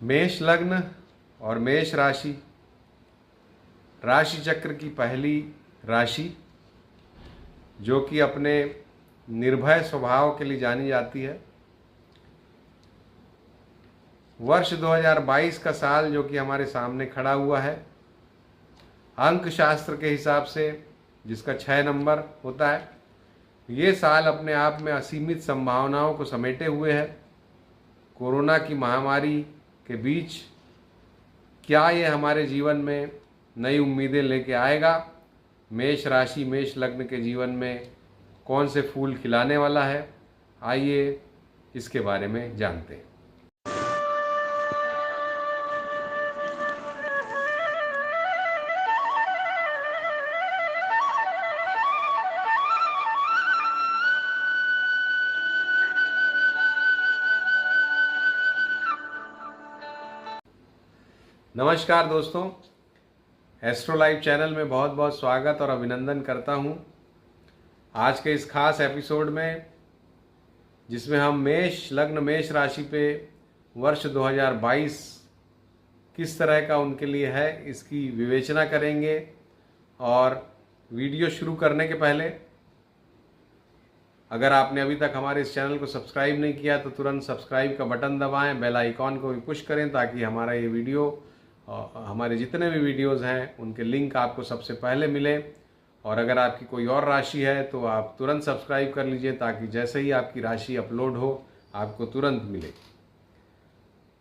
मेष लग्न और मेष राशि राशि चक्र की पहली राशि जो कि अपने निर्भय स्वभाव के लिए जानी जाती है। वर्ष 2022 का साल जो कि हमारे सामने खड़ा हुआ है, अंक शास्त्र के हिसाब से जिसका 6 नंबर होता है, ये साल अपने आप में असीमित संभावनाओं को समेटे हुए है। कोरोना की महामारी के बीच क्या ये हमारे जीवन में नई उम्मीदें लेके आएगा? मेष राशि मेष लग्न के जीवन में कौन से फूल खिलाने वाला है? आइए इसके बारे में जानते हैं। नमस्कार दोस्तों, एस्ट्रो लाइव चैनल में बहुत बहुत स्वागत और अभिनंदन करता हूं। आज के इस खास एपिसोड में जिसमें हम मेष लग्न मेष राशि पे वर्ष 2022 किस तरह का उनके लिए है इसकी विवेचना करेंगे। और वीडियो शुरू करने के पहले अगर आपने अभी तक हमारे इस चैनल को सब्सक्राइब नहीं किया तो तुरंत सब्सक्राइब का बटन दबाएं, बेल आइकॉन को भी पुश करें ताकि हमारा ये वीडियो हमारे जितने भी वीडियोस हैं उनके लिंक आपको सबसे पहले मिले। और अगर आपकी कोई और राशि है तो आप तुरंत सब्सक्राइब कर लीजिए ताकि जैसे ही आपकी राशि अपलोड हो आपको तुरंत मिले।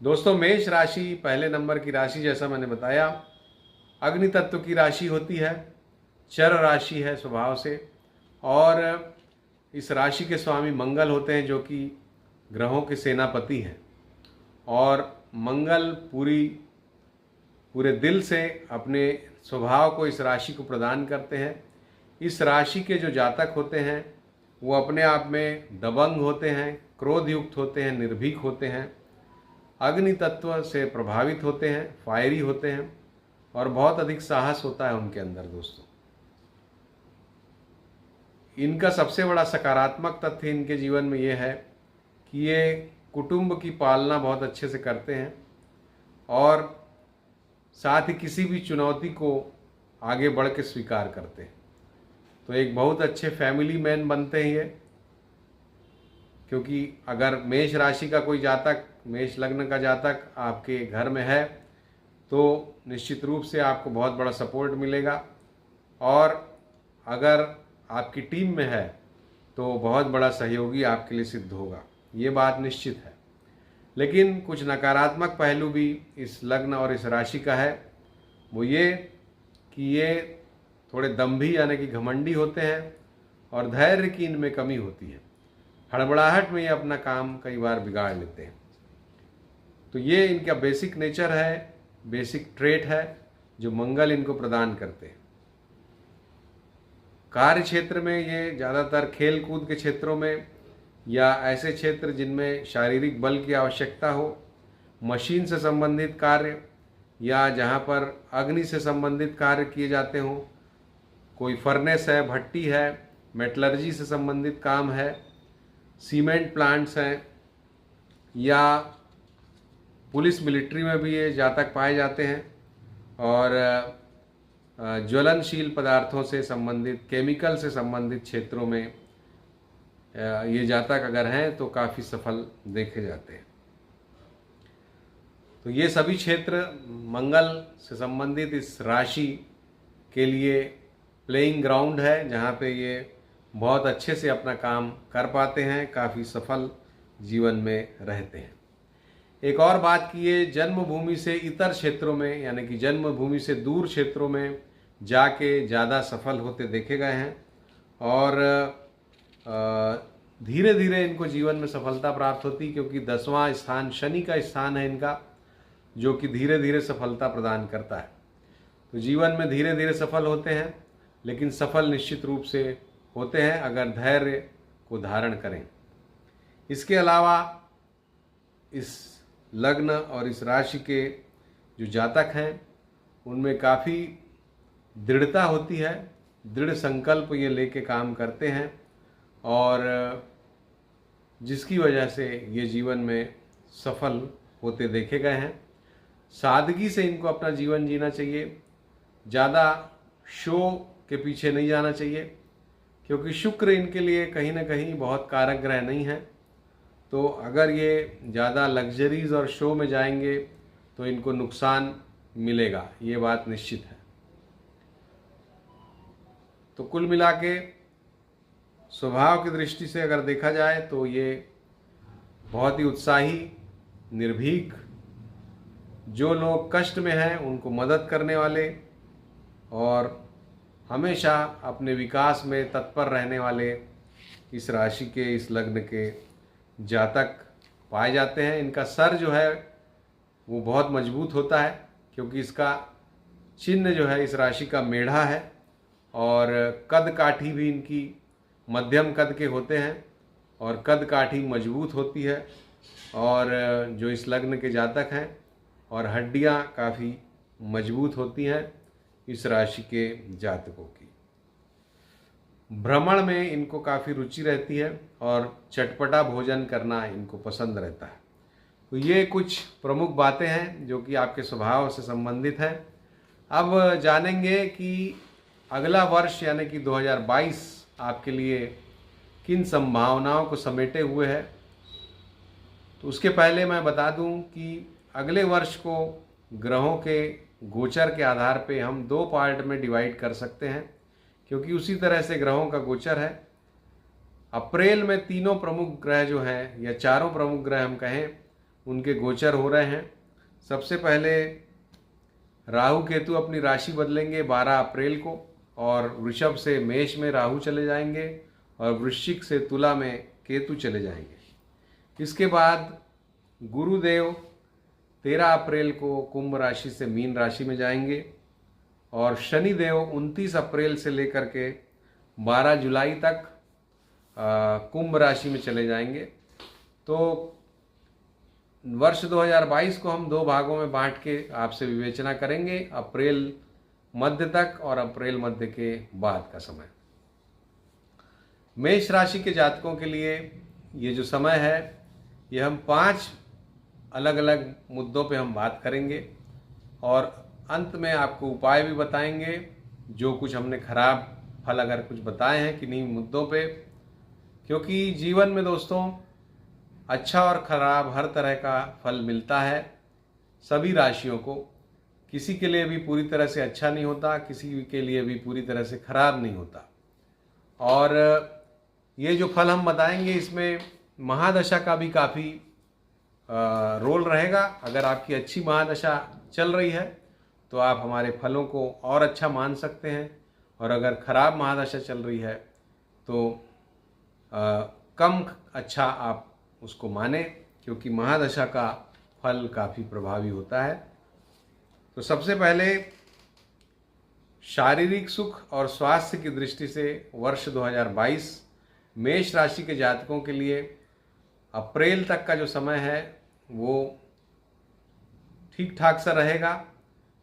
दोस्तों, मेष राशि पहले नंबर की राशि, जैसा मैंने बताया, अग्नि तत्व की राशि होती है, चर राशि है स्वभाव से। और इस राशि के स्वामी मंगल होते हैं जो कि ग्रहों के सेनापति हैं। और मंगल पूरे दिल से अपने स्वभाव को इस राशि को प्रदान करते हैं। इस राशि के जो जातक होते हैं वो अपने आप में दबंग होते हैं, क्रोध युक्त होते हैं, निर्भीक होते हैं, अग्नि तत्व से प्रभावित होते हैं, फायरी होते हैं और बहुत अधिक साहस होता है उनके अंदर। दोस्तों, इनका सबसे बड़ा सकारात्मक तथ्य इनके जीवन में ये है कि ये कुटुंब की पालना बहुत अच्छे से करते हैं और साथ ही किसी भी चुनौती को आगे बढ़ के स्वीकार करते हैं। तो एक बहुत अच्छे फैमिली मैन बनते हैं ये, क्योंकि अगर मेष राशि का कोई जातक, मेष लग्न का जातक आपके घर में है तो निश्चित रूप से आपको बहुत बड़ा सपोर्ट मिलेगा। और अगर आपकी टीम में है तो बहुत बड़ा सहयोगी आपके लिए सिद्ध होगा, ये बात निश्चित है। लेकिन कुछ नकारात्मक पहलू भी इस लग्न और इस राशि का है। वो ये कि ये थोड़े दंभी यानी कि घमंडी होते हैं और धैर्य की इनमें कमी होती है। हड़बड़ाहट में ये अपना काम कई बार बिगाड़ लेते हैं। तो ये इनका बेसिक नेचर है, बेसिक ट्रेट है जो मंगल इनको प्रदान करते हैं। कार्य क्षेत्र में ये ज़्यादातर खेल कूद के क्षेत्रों में या ऐसे क्षेत्र जिनमें शारीरिक बल की आवश्यकता हो, मशीन से संबंधित कार्य या जहाँ पर अग्नि से संबंधित कार्य किए जाते हों, कोई फर्नेस है, भट्टी है, मेटलर्जी से संबंधित काम है, सीमेंट प्लांट्स हैं, या पुलिस मिलिट्री में भी ये जातक पाए जाते हैं। और ज्वलनशील पदार्थों से संबंधित, केमिकल से संबंधित क्षेत्रों में ये जातक अगर हैं तो काफ़ी सफल देखे जाते हैं। तो ये सभी क्षेत्र मंगल से संबंधित इस राशि के लिए प्लेइंग ग्राउंड है जहाँ पे ये बहुत अच्छे से अपना काम कर पाते हैं, काफ़ी सफल जीवन में रहते हैं। एक और बात कि ये जन्मभूमि से इतर क्षेत्रों में यानी कि जन्मभूमि से दूर क्षेत्रों में जाके ज़्यादा सफल होते देखे गए हैं। और धीरे धीरे इनको जीवन में सफलता प्राप्त होती, क्योंकि 10वां स्थान शनि का स्थान है इनका, जो कि धीरे धीरे सफलता प्रदान करता है। तो जीवन में धीरे धीरे सफल होते हैं, लेकिन सफल निश्चित रूप से होते हैं अगर धैर्य को धारण करें। इसके अलावा इस लग्न और इस राशि के जो जातक हैं उनमें काफ़ी दृढ़ता होती है, दृढ़ संकल्प ये लेके काम करते हैं और जिसकी वजह से ये जीवन में सफल होते देखे गए हैं। सादगी से इनको अपना जीवन जीना चाहिए, ज़्यादा शो के पीछे नहीं जाना चाहिए, क्योंकि शुक्र इनके लिए कहीं ना कहीं बहुत कारक ग्रह नहीं है। तो अगर ये ज़्यादा लग्जरीज और शो में जाएंगे तो इनको नुकसान मिलेगा, ये बात निश्चित है। तो कुल मिला के स्वभाव की दृष्टि से अगर देखा जाए तो ये बहुत ही उत्साही, निर्भीक, जो लोग कष्ट में हैं उनको मदद करने वाले और हमेशा अपने विकास में तत्पर रहने वाले इस राशि के, इस लग्न के जातक पाए जाते हैं। इनका सर जो है वो बहुत मजबूत होता है, क्योंकि इसका चिन्ह जो है इस राशि का मेढ़ा है, और कद काठी भी इनकी मध्यम कद के होते हैं और कद काठी मजबूत होती है, और जो इस लग्न के जातक हैं, और हड्डियां काफ़ी मजबूत होती हैं इस राशि के जातकों की। भ्रमण में इनको काफ़ी रुचि रहती है और चटपटा भोजन करना इनको पसंद रहता है। तो ये कुछ प्रमुख बातें हैं जो कि आपके स्वभाव से संबंधित हैं। अब जानेंगे कि अगला वर्ष यानी कि 2022 आपके लिए किन संभावनाओं को समेटे हुए है। तो उसके पहले मैं बता दूं कि अगले वर्ष को ग्रहों के गोचर के आधार पे हम 2 पार्ट में डिवाइड कर सकते हैं, क्योंकि उसी तरह से ग्रहों का गोचर है। अप्रैल में तीनों प्रमुख ग्रह जो हैं, या चारों प्रमुख ग्रह हम कहें, उनके गोचर हो रहे हैं। सबसे पहले राहु केतु अपनी राशि बदलेंगे 12 अप्रैल को, और वृषभ से मेष में राहु चले जाएंगे और वृश्चिक से तुला में केतु चले जाएंगे। इसके बाद गुरुदेव 13 अप्रैल को कुंभ राशि से मीन राशि में जाएंगे, और शनिदेव 29 अप्रैल से लेकर के 12 जुलाई तक कुंभ राशि में चले जाएंगे। तो वर्ष 2022 को हम 2 भागों में बांट के आपसे विवेचना करेंगे, अप्रैल मध्य तक और अप्रैल मध्य के बाद का समय। मेष राशि के जातकों के लिए ये जो समय है, ये हम 5 अलग अलग मुद्दों पे हम बात करेंगे, और अंत में आपको उपाय भी बताएंगे, जो कुछ हमने खराब फल अगर कुछ बताए हैं किन्हीं मुद्दों पे। क्योंकि जीवन में दोस्तों अच्छा और खराब हर तरह का फल मिलता है सभी राशियों को। किसी के लिए भी पूरी तरह से अच्छा नहीं होता, किसी के लिए भी पूरी तरह से खराब नहीं होता। और ये जो फल हम बताएंगे, इसमें महादशा का भी काफ़ी रोल रहेगा। अगर आपकी अच्छी महादशा चल रही है तो आप हमारे फलों को और अच्छा मान सकते हैं, और अगर खराब महादशा चल रही है तो कम अच्छा आप उसको माने, क्योंकि महादशा का फल काफ़ी प्रभावी होता है। तो सबसे पहले शारीरिक सुख और स्वास्थ्य की दृष्टि से वर्ष 2022 मेष राशि के जातकों के लिए अप्रैल तक का जो समय है वो ठीक ठाक सा रहेगा,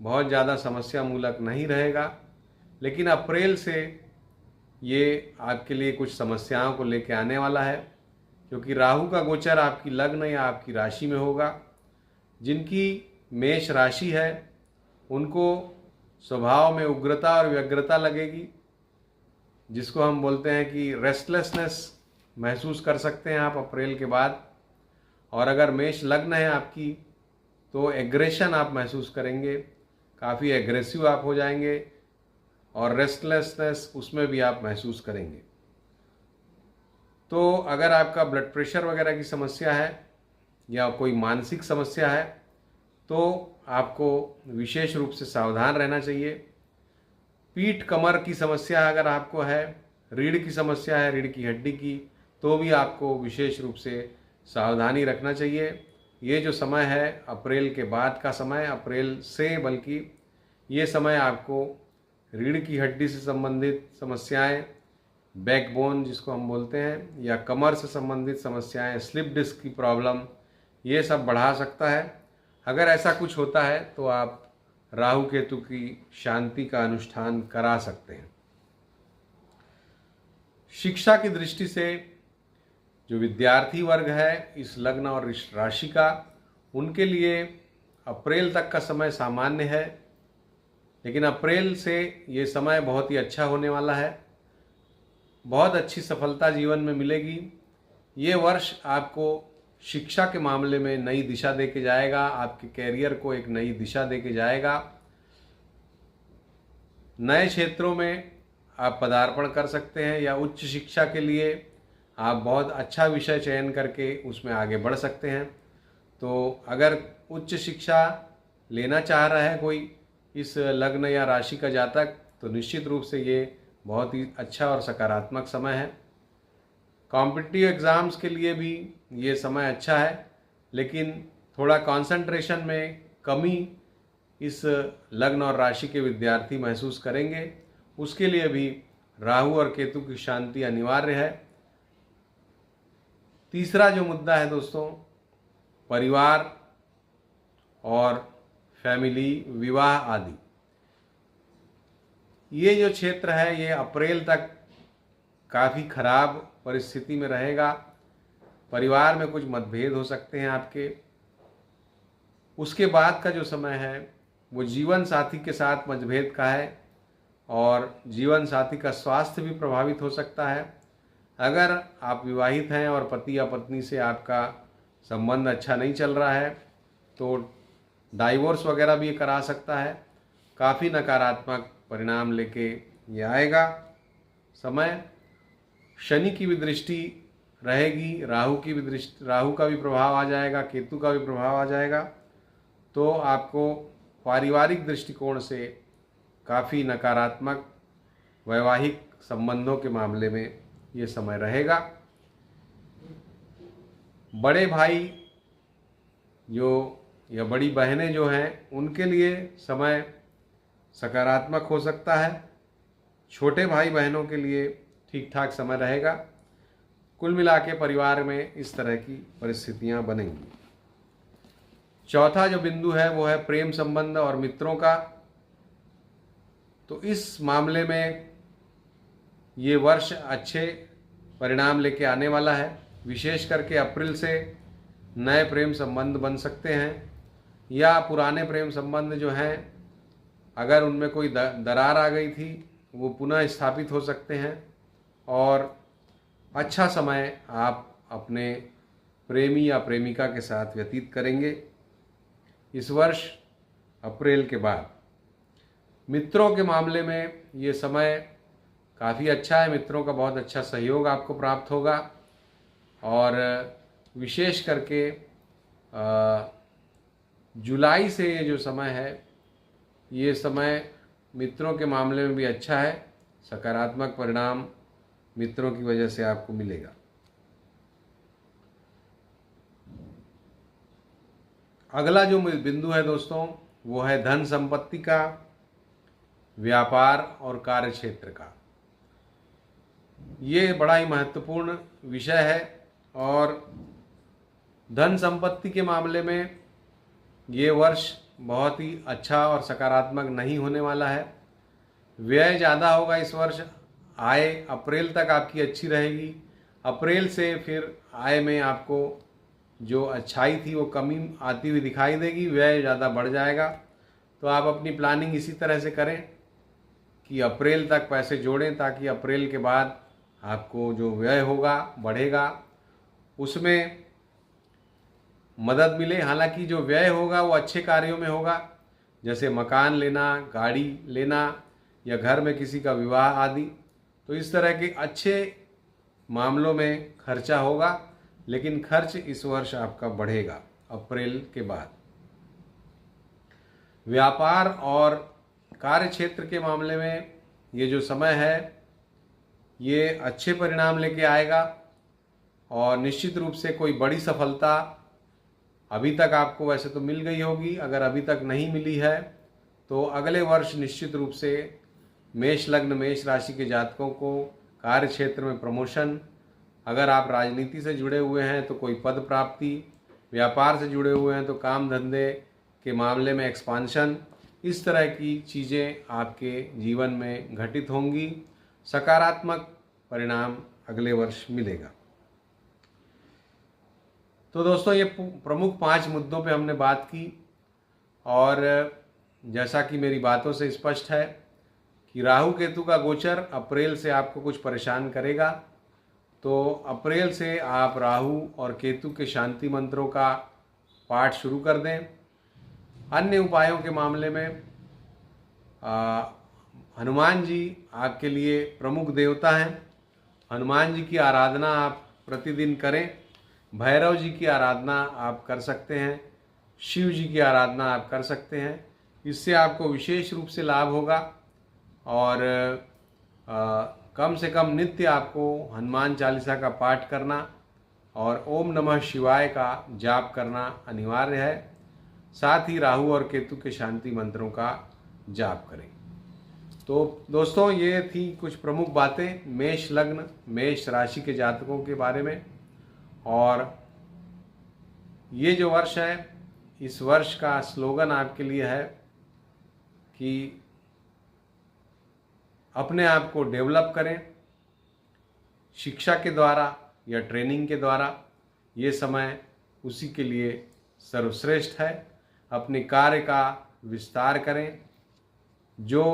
बहुत ज़्यादा समस्या मूलक नहीं रहेगा। लेकिन अप्रैल से ये आपके लिए कुछ समस्याओं को लेकर आने वाला है, क्योंकि राहु का गोचर आपकी लग्न या आपकी राशि में होगा। जिनकी मेष राशि है उनको स्वभाव में उग्रता और व्यग्रता लगेगी, जिसको हम बोलते हैं कि रेस्टलेसनेस महसूस कर सकते हैं आप अप्रैल के बाद। और अगर मेष लग्न है आपकी तो एग्रेशन आप महसूस करेंगे, काफ़ी एग्रेसिव आप हो जाएंगे, और रेस्टलेसनेस उसमें भी आप महसूस करेंगे। तो अगर आपका ब्लड प्रेशर वगैरह की समस्या है या कोई मानसिक समस्या है तो आपको विशेष रूप से सावधान रहना चाहिए। पीठ कमर की समस्या अगर आपको है, रीढ़ की समस्या है, रीढ़ की हड्डी की, तो भी आपको विशेष रूप से सावधानी रखना चाहिए। ये जो समय है अप्रैल के बाद का समय, अप्रैल से बल्कि ये समय आपको रीढ़ की हड्डी से संबंधित समस्याएं, बैकबोन जिसको हम बोलते हैं, या कमर से संबंधित समस्याएं, स्लिप डिस्क की प्रॉब्लम, ये सब बढ़ा सकता है। अगर ऐसा कुछ होता है तो आप राहु केतु की शांति का अनुष्ठान करा सकते हैं। शिक्षा की दृष्टि से जो विद्यार्थी वर्ग है इस लग्न और इस राशि का, उनके लिए अप्रैल तक का समय सामान्य है, लेकिन अप्रैल से ये समय बहुत ही अच्छा होने वाला है। बहुत अच्छी सफलता जीवन में मिलेगी। ये वर्ष आपको शिक्षा के मामले में नई दिशा दे के जाएगा, आपके कैरियर को एक नई दिशा दे के जाएगा। नए क्षेत्रों में आप पदार्पण कर सकते हैं या उच्च शिक्षा के लिए आप बहुत अच्छा विषय चयन करके उसमें आगे बढ़ सकते हैं। तो अगर उच्च शिक्षा लेना चाह रहा है कोई इस लग्न या राशि का जातक, तो निश्चित रूप से ये बहुत ही अच्छा और सकारात्मक समय है। कॉम्पिटिटिव एग्ज़ाम्स के लिए भी ये समय अच्छा है, लेकिन थोड़ा कंसंट्रेशन में कमी इस लग्न और राशि के विद्यार्थी महसूस करेंगे। उसके लिए भी राहु और केतु की शांति अनिवार्य है। तीसरा जो मुद्दा है दोस्तों, परिवार और फैमिली, विवाह आदि, ये जो क्षेत्र है ये अप्रैल तक काफ़ी खराब परिस्थिति में रहेगा। परिवार में कुछ मतभेद हो सकते हैं आपके। उसके बाद का जो समय है वो जीवन साथी के साथ मतभेद का है और जीवन साथी का स्वास्थ्य भी प्रभावित हो सकता है। अगर आप विवाहित हैं और पति या पत्नी से आपका संबंध अच्छा नहीं चल रहा है तो डाइवोर्स वगैरह भी करा सकता है। काफ़ी नकारात्मक परिणाम लेके ये आएगा समय। शनि की भी दृष्टि रहेगी, राहु की भी दृष्टि, राहु का भी प्रभाव आ जाएगा, केतु का भी प्रभाव आ जाएगा। तो आपको पारिवारिक दृष्टिकोण से काफ़ी नकारात्मक वैवाहिक संबंधों के मामले में ये समय रहेगा। बड़े भाई जो या बड़ी बहनें जो हैं उनके लिए समय सकारात्मक हो सकता है। छोटे भाई बहनों के लिए ठीक ठाक समय रहेगा। कुल मिला के परिवार में इस तरह की परिस्थितियां बनेंगी। चौथा जो बिंदु है वो है प्रेम संबंध और मित्रों का। तो इस मामले में ये वर्ष अच्छे परिणाम लेके आने वाला है। विशेष करके अप्रैल से नए प्रेम संबंध बन सकते हैं या पुराने प्रेम संबंध जो हैं अगर उनमें कोई दरार आ गई थी वो पुनः स्थापित हो सकते हैं और अच्छा समय आप अपने प्रेमी या प्रेमिका के साथ व्यतीत करेंगे इस वर्ष अप्रैल के बाद। मित्रों के मामले में ये समय काफ़ी अच्छा है। मित्रों का बहुत अच्छा सहयोग आपको प्राप्त होगा और विशेष करके जुलाई से ये जो समय है ये समय मित्रों के मामले में भी अच्छा है। सकारात्मक परिणाम मित्रों की वजह से आपको मिलेगा। अगला जो बिंदु है दोस्तों वो है धन संपत्ति का, व्यापार और कार्य क्षेत्र का। ये बड़ा ही महत्वपूर्ण विषय है और धन संपत्ति के मामले में ये वर्ष बहुत ही अच्छा और सकारात्मक नहीं होने वाला है। व्यय ज़्यादा होगा इस वर्ष। आय अप्रैल तक आपकी अच्छी रहेगी। अप्रैल से फिर आय में आपको जो अच्छाई थी वो कमी आती हुई दिखाई देगी, व्यय ज़्यादा बढ़ जाएगा। तो आप अपनी प्लानिंग इसी तरह से करें कि अप्रैल तक पैसे जोड़ें ताकि अप्रैल के बाद आपको जो व्यय होगा बढ़ेगा उसमें मदद मिले। हालांकि जो व्यय होगा वो अच्छे कार्यों में होगा, जैसे मकान लेना, गाड़ी लेना या घर में किसी का विवाह आदि। तो इस तरह के अच्छे मामलों में खर्चा होगा, लेकिन खर्च इस वर्ष आपका बढ़ेगा अप्रैल के बाद। व्यापार और कार्य क्षेत्र के मामले में ये जो समय है ये अच्छे परिणाम लेके आएगा और निश्चित रूप से कोई बड़ी सफलता अभी तक आपको वैसे तो मिल गई होगी। अगर अभी तक नहीं मिली है तो अगले वर्ष निश्चित रूप से मेष लग्न मेष राशि के जातकों को कार्य क्षेत्र में प्रमोशन, अगर आप राजनीति से जुड़े हुए हैं तो कोई पद प्राप्ति, व्यापार से जुड़े हुए हैं तो काम धंधे के मामले में एक्सपांशन, इस तरह की चीज़ें आपके जीवन में घटित होंगी। सकारात्मक परिणाम अगले वर्ष मिलेगा। तो दोस्तों ये प्रमुख 5 मुद्दों पे हमने बात की, और जैसा कि मेरी बातों से स्पष्ट है कि राहु केतु का गोचर अप्रैल से आपको कुछ परेशान करेगा। तो अप्रैल से आप राहु और केतु के शांति मंत्रों का पाठ शुरू कर दें। अन्य उपायों के मामले में हनुमान जी आपके लिए प्रमुख देवता हैं। हनुमान जी की आराधना आप प्रतिदिन करें। भैरव जी की आराधना आप कर सकते हैं। शिव जी की आराधना आप कर सकते हैं। इससे आपको विशेष रूप से लाभ होगा। और कम से कम नित्य आपको हनुमान चालीसा का पाठ करना और ओम नमः शिवाय का जाप करना अनिवार्य है। साथ ही राहु और केतु के शांति मंत्रों का जाप करें। तो दोस्तों ये थी कुछ प्रमुख बातें मेष लग्न मेष राशि के जातकों के बारे में। और ये जो वर्ष है, इस वर्ष का स्लोगन आपके लिए है कि अपने आप को डेवलप करें शिक्षा के द्वारा या ट्रेनिंग के द्वारा। ये समय उसी के लिए सर्वश्रेष्ठ है। अपने कार्य का विस्तार करें। जो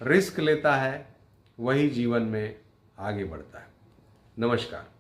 रिस्क लेता है वही जीवन में आगे बढ़ता है। नमस्कार।